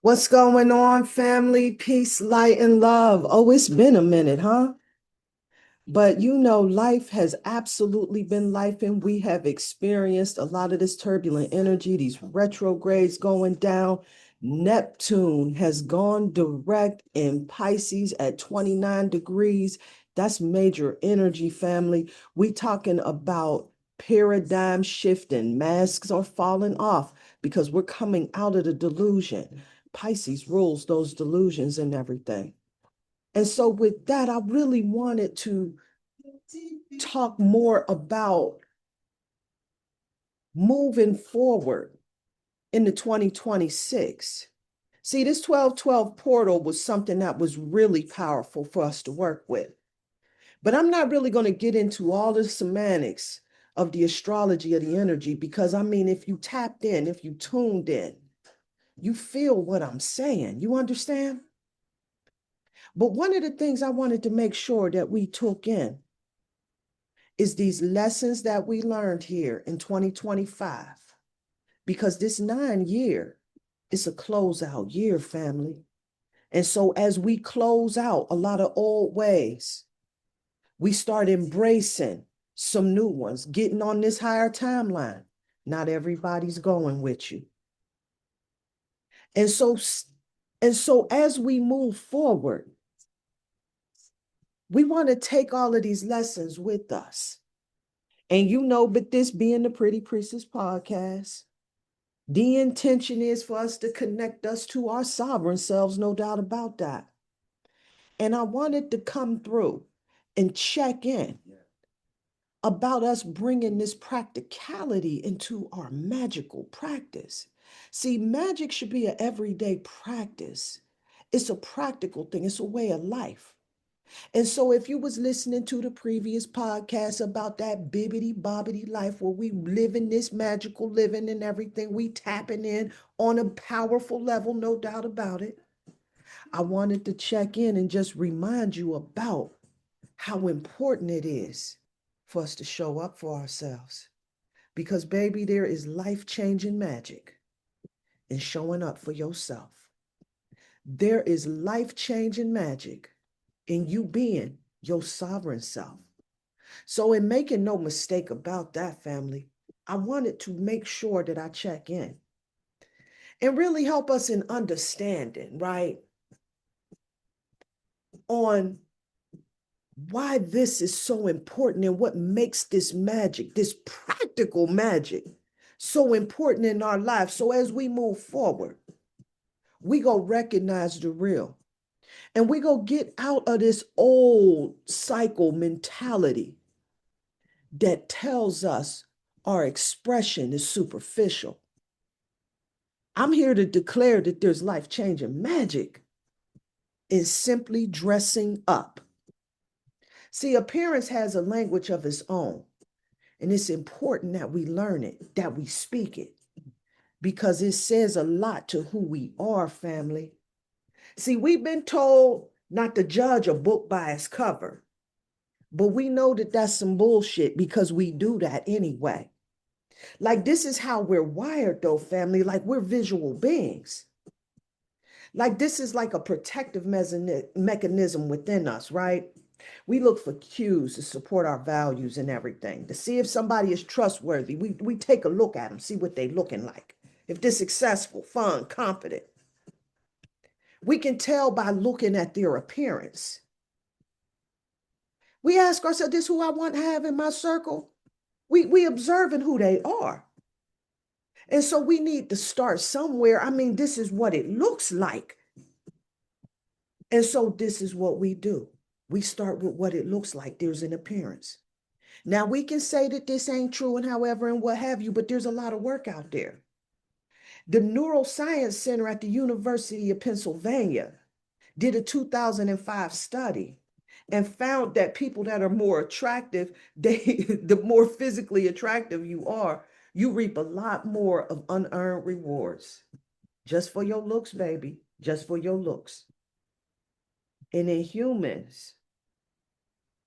What's going on, family? Peace, light, and love. Oh, it's been a minute, huh? But life has absolutely been life, and we have experienced a lot of this turbulent energy, these retrogrades going down. Neptune has gone direct in Pisces at 29 degrees. That's major energy, family. We talking about paradigm shifting. Masks are falling off because we're coming out of the delusion. Pisces rules those delusions and everything. And so, with that, I really wanted to talk more about moving forward into 2026. See, this 1212 portal was something that was really powerful for us to work with. But I'm not really going to get into all the semantics of the astrology of the energy because, I mean, if you tapped in, if you tuned in, you feel what I'm saying. You understand? But one of the things I wanted to make sure that we took in is these lessons that we learned here in 2025. Because this 9 year is a closeout year, family. And so as we close out a lot of old ways, we start embracing some new ones, getting on this higher timeline. Not everybody's going with you. And so, as we move forward, we want to take all of these lessons with us. And but this being the Pretty Priestess podcast, the intention is for us to connect us to our sovereign selves, no doubt about that. And I wanted to come through and check in about us bringing this practicality into our magical practice. See, magic should be an everyday practice. It's a practical thing. It's a way of life. And so if you was listening to the previous podcast about that bibbity bobbity life where we live in this magical living and everything, we tapping in on a powerful level, no doubt about it. I wanted to check in and just remind you about how important it is for us to show up for ourselves. Because baby, there is life-changing magic in showing up for yourself. There is life-changing magic in you being your sovereign self. So, in making no mistake about that, family, I wanted to make sure that I check in and really help us in understanding, right, on why this is so important and what makes this magic, this practical magic, so important in our lives. So, as we move forward, we go recognize the real. And we go get out of this old cycle mentality that tells us our expression is superficial. I'm here to declare that there's life-changing magic in simply dressing up. See, appearance has a language of its own, and it's important that we learn it, that we speak it, because it says a lot to who we are, family. See, we've been told not to judge a book by its cover, but we know that that's some bullshit because we do that anyway. Like, this is how we're wired, though, family. Like, we're visual beings. Like, this is like a protective mechanism within us, right? We look for cues to support our values and everything, to see if somebody is trustworthy. We take a look at them, see what they're looking like. If they're successful, fun, confident. We can tell by looking at their appearance. We ask ourselves, this who I want to have in my circle? We observing who they are. And so we need to start somewhere. I mean, this is what it looks like. And so this is what we do. We start with what it looks like. There's an appearance. Now we can say that this ain't true and however and what have you, but there's a lot of work out there. The Neuroscience Center at the University of Pennsylvania did a 2005 study and found that people that are more attractive, the more physically attractive you are, you reap a lot more of unearned rewards. Just for your looks, baby. Just for your looks. And in humans,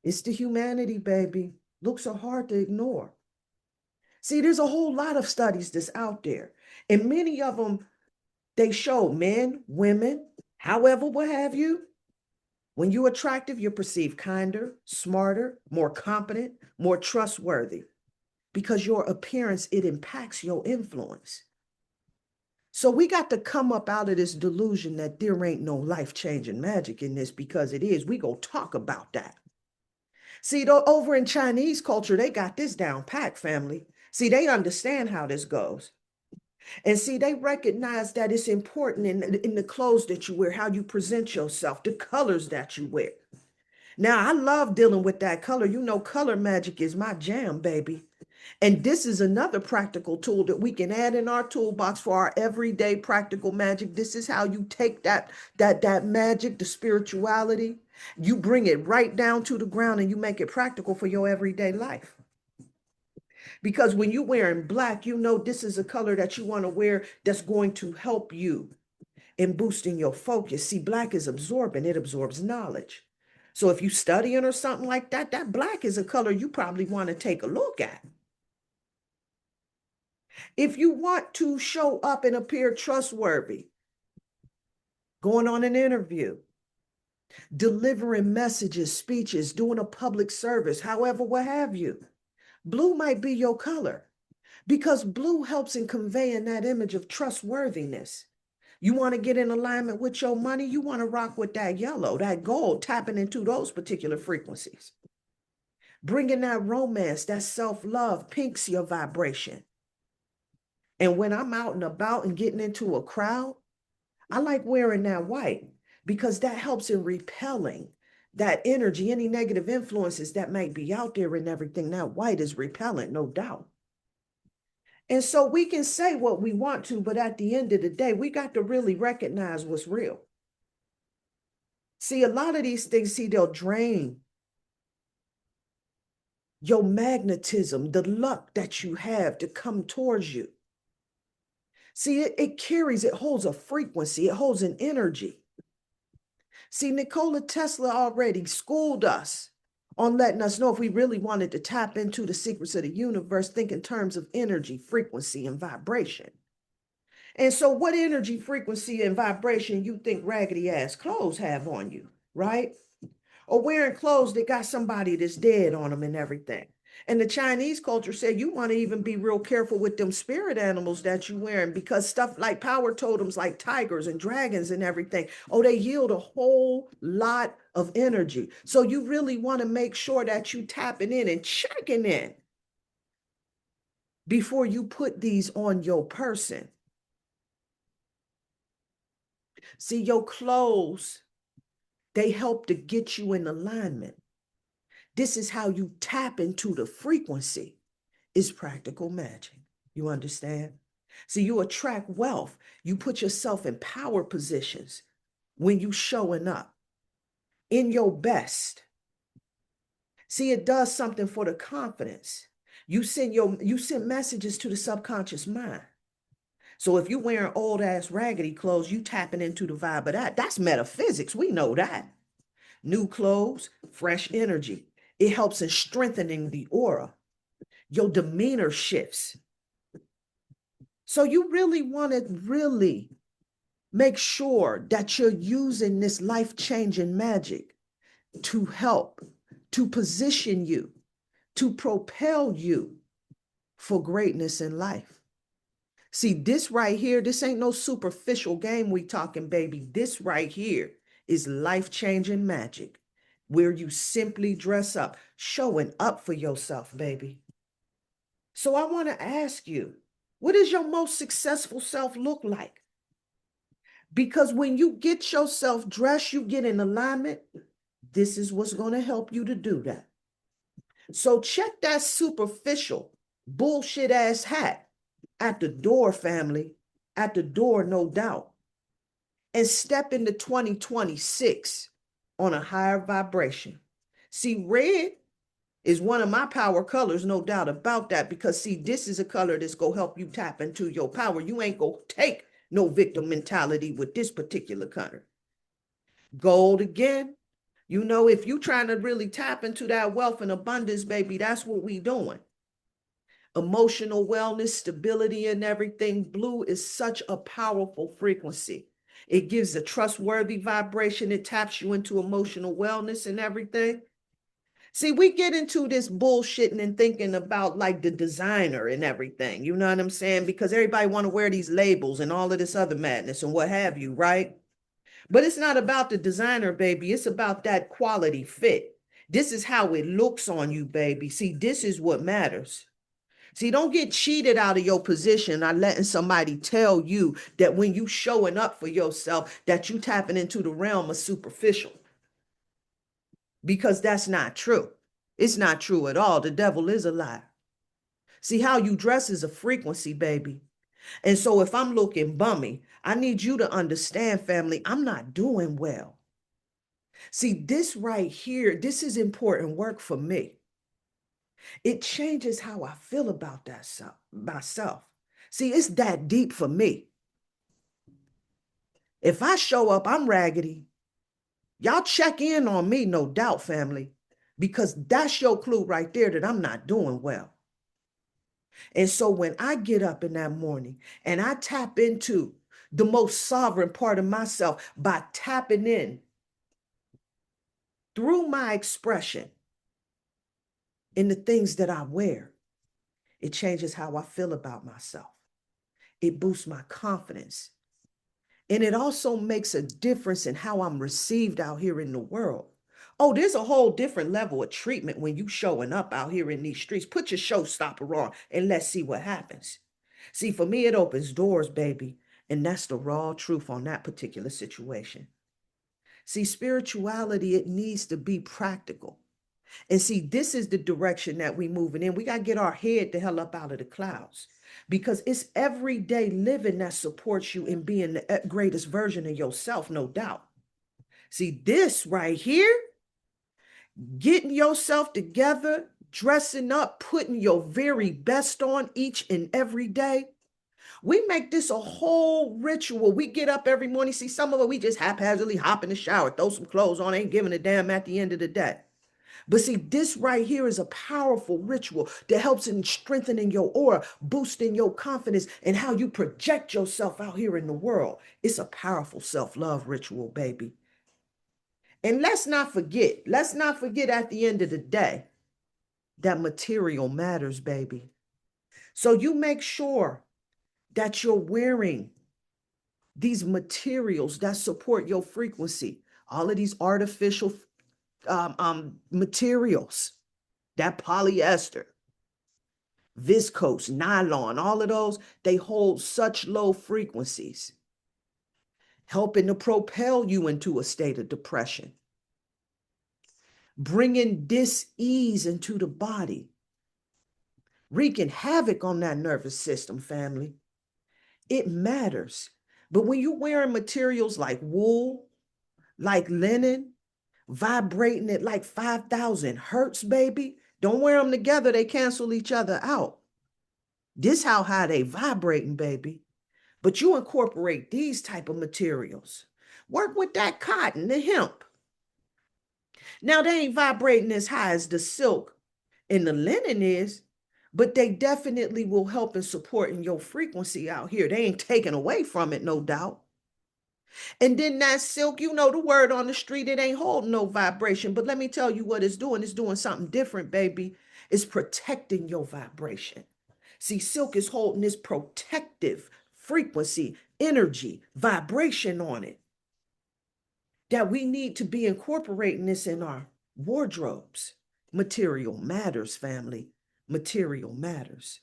it's the humanity, baby. looks are hard to ignore. See, there's a whole lot of studies that's out there, and many of them, they show men, women, however, what have you, when you're attractive, you're perceived kinder, smarter, more competent, more trustworthy, because your appearance, it impacts your influence. So we got to come up out of this delusion that there ain't no life-changing magic in this, because it is. We go talk about that. See, though, over in Chinese culture, they got this down pat, family. See, they understand how this goes. And see, they recognize that it's important in the clothes that you wear, how you present yourself, the colors that you wear. Now, I love dealing with that color. You know, color magic is my jam, baby. And this is another practical tool that we can add in our toolbox for our everyday practical magic. This is how you take that magic, the spirituality, you bring it right down to the ground and you make it practical for your everyday life. Because when you're wearing black, you know this is a color that you want to wear that's going to help you in boosting your focus. See, black is absorbent. It absorbs knowledge. So if you're studying or something like that, that black is a color you probably want to take a look at. If you want to show up and appear trustworthy, going on an interview, delivering messages, speeches, doing a public service, however, what have you, blue might be your color, because blue helps in conveying that image of trustworthiness. You want to get in alignment with your money, you want to rock with that yellow, that gold, tapping into those particular frequencies. Bringing that romance, that self-love, pink's your vibration. And when I'm out and about and getting into a crowd, I like wearing that white, because that helps in repelling that energy, any negative influences that might be out there and everything. That white is repellent, no doubt. And so we can say what we want to, but at the end of the day, we got to really recognize what's real. See, a lot of these things, see, they'll drain your magnetism, the luck that you have to come towards you. See, it carries, it holds a frequency, it holds an energy. See, Nikola Tesla already schooled us on letting us know if we really wanted to tap into the secrets of the universe, think in terms of energy, frequency, and vibration. And so what energy, frequency, and vibration you think raggedy ass clothes have on you, right? Or wearing clothes that got somebody that's dead on them and everything. And the Chinese culture said you want to even be real careful with them spirit animals that you wearing, because stuff like power totems like tigers and dragons and everything, oh, they yield a whole lot of energy. So you really want to make sure that you tapping in and checking in before you put these on your person. See, your clothes, they help to get you in alignment. This is how you tap into the frequency. Is practical magic. You understand? See, you attract wealth. You put yourself in power positions when you showing up in your best. See, it does something for the confidence. You send messages to the subconscious mind. So if you're wearing old ass raggedy clothes, you tapping into the vibe of that. That's metaphysics. We know that. New clothes, fresh energy. It helps in strengthening the aura. Your demeanor shifts. So you really want to really make sure that you're using this life-changing magic to help, to position you, to propel you for greatness in life. See, this right here, this ain't no superficial game we talking, baby. This right here is life-changing magic, where you simply dress up, showing up for yourself, baby. So I want to ask you, what does your most successful self look like? Because when you get yourself dressed, you get in alignment, this is what's going to help you to do that. So check that superficial bullshit ass hat at the door, family, at the door, no doubt, and step into 2026 on a higher vibration. See, red is one of my power colors, no doubt about that, because see, this is a color that's going to help you tap into your power. You ain't going to take no victim mentality with this particular color. Gold again, You know, if you trying to really tap into that wealth and abundance, baby, that's what we doing. Emotional wellness, stability, and everything. Blue is such a powerful frequency. It gives a trustworthy vibration. It taps you into emotional wellness and everything. See, we get into this bullshitting and thinking about like the designer and everything. You know what I'm saying? Because everybody want to wear these labels and all of this other madness and what have you, right? But it's not about the designer, baby. It's about that quality fit. This is how it looks on you, baby. See, this is what matters. See, don't get cheated out of your position by letting somebody tell you that when you showing up for yourself, that you tapping into the realm of superficial. Because that's not true. It's not true at all. The devil is a lie. See, how you dress is a frequency, baby. And so if I'm looking bummy, I need you to understand, family, I'm not doing well. See, this right here, this is important work for me. It changes how I feel about that myself. See, it's that deep for me. If I show up, I'm raggedy. Y'all check in on me, no doubt, family, because that's your clue right there that I'm not doing well. And so when I get up in that morning and I tap into the most sovereign part of myself by tapping in through my expression in the things that I wear, it changes how I feel about myself. It boosts my confidence. And it also makes a difference in how I'm received out here in the world. Oh, there's a whole different level of treatment when you showing up out here in these streets. Put your showstopper on and let's see what happens. See, for me, it opens doors, baby. And that's the raw truth on that particular situation. See, spirituality, it needs to be practical. And see, this is the direction that we moving in. We got to get our head the hell up out of the clouds because it's everyday living that supports you in being the greatest version of yourself, no doubt. See, this right here, getting yourself together, dressing up, putting your very best on each and every day. We make this a whole ritual. We get up every morning. See, some of it, we just haphazardly hop in the shower, throw some clothes on, ain't giving a damn at the end of the day. But see, this right here is a powerful ritual that helps in strengthening your aura, boosting your confidence, and how you project yourself out here in the world. It's a powerful self-love ritual, baby. And let's not forget at the end of the day that material matters, baby. So you make sure that you're wearing these materials that support your frequency, all of these artificial materials, that polyester, viscose, nylon, all of those, they hold such low frequencies, helping to propel you into a state of depression, bringing dis-ease into the body, wreaking havoc on that nervous system, family. It matters. But when you're wearing materials like wool, like linen, vibrating at like 5,000 hertz, baby, don't wear them together. They cancel each other out. This how high they vibrating, baby. But you incorporate these type of materials. Work with that cotton, the hemp. Now, they ain't vibrating as high as the silk and the linen is, but they definitely will help in supporting your frequency out here. They ain't taking away from it, no doubt. And then that silk, you know the word on the street, it ain't holding no vibration. But let me tell you what it's doing. It's doing something different, baby. It's protecting your vibration. See, silk is holding this protective frequency, energy, vibration on it that we need to be incorporating this in our wardrobes. Material matters, family. Material matters.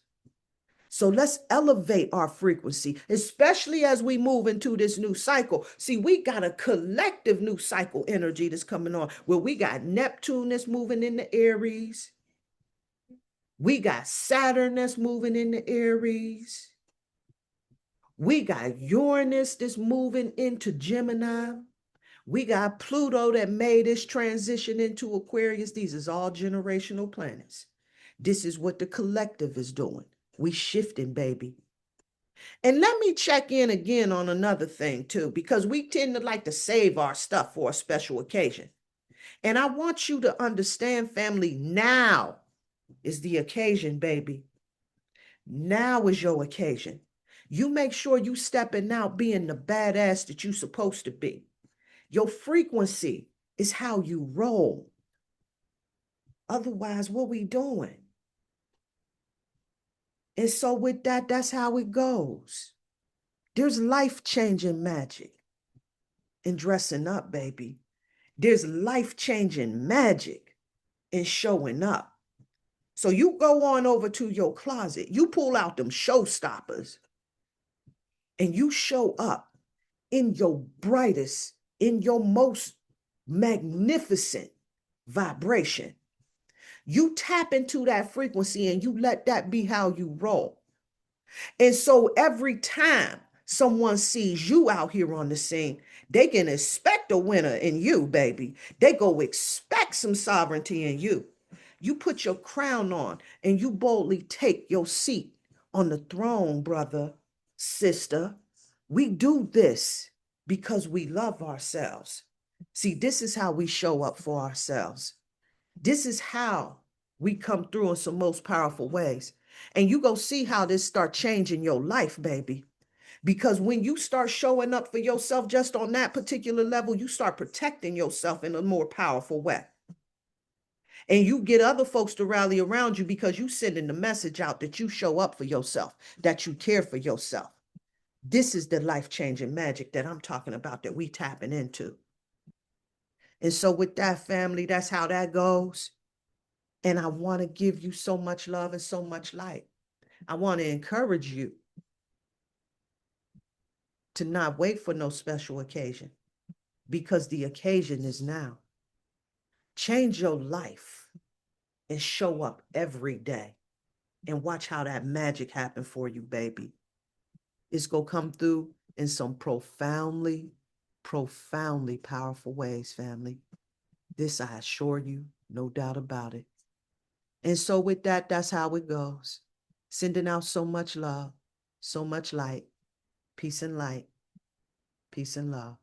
So let's elevate our frequency, especially as we move into this new cycle. See, we got a collective new cycle energy that's coming on where we got Neptune that's moving into Aries. We got Saturn that's moving into Aries. We got Uranus that's moving into Gemini. We got Pluto that made this transition into Aquarius. These is all generational planets. This is what the collective is doing. We shifting, baby. And let me check in again on another thing too, because we tend to like to save our stuff for a special occasion. And I want you to understand, family, now is the occasion, baby. Now is your occasion. You make sure you stepping out being the badass that you supposed to be. Your frequency is how you roll. Otherwise, what we doing? And so with that, that's how it goes. There's life-changing magic in dressing up, baby. There's life-changing magic in showing up. So you go on over to your closet, you pull out them showstoppers, and you show up in your brightest, in your most magnificent vibration. You tap into that frequency and you let that be how you roll. And so every time someone sees you out here on the scene, they can expect a winner in you, baby. They go expect some sovereignty in you. You put your crown on and you boldly take your seat on the throne, brother, sister. We do this because we love ourselves. See, this is how we show up for ourselves. This is how we come through in some most powerful ways. And you go see how this start changing your life, baby. Because when you start showing up for yourself just on that particular level, you start protecting yourself in a more powerful way. And you get other folks to rally around you because you sending the message out that you show up for yourself, that you care for yourself. This is the life-changing magic that I'm talking about that we tapping into. And so with that, family, that's how that goes. And I want to give you so much love and so much light. I want to encourage you to not wait for no special occasion because the occasion is now. Change your life and show up every day and watch how that magic happen for you, baby. It's going to come through in some profoundly, profoundly powerful ways, family. This I assure you, no doubt about it. And so with that, that's how it goes. Sending out so much love, so much light, peace and light, peace and love.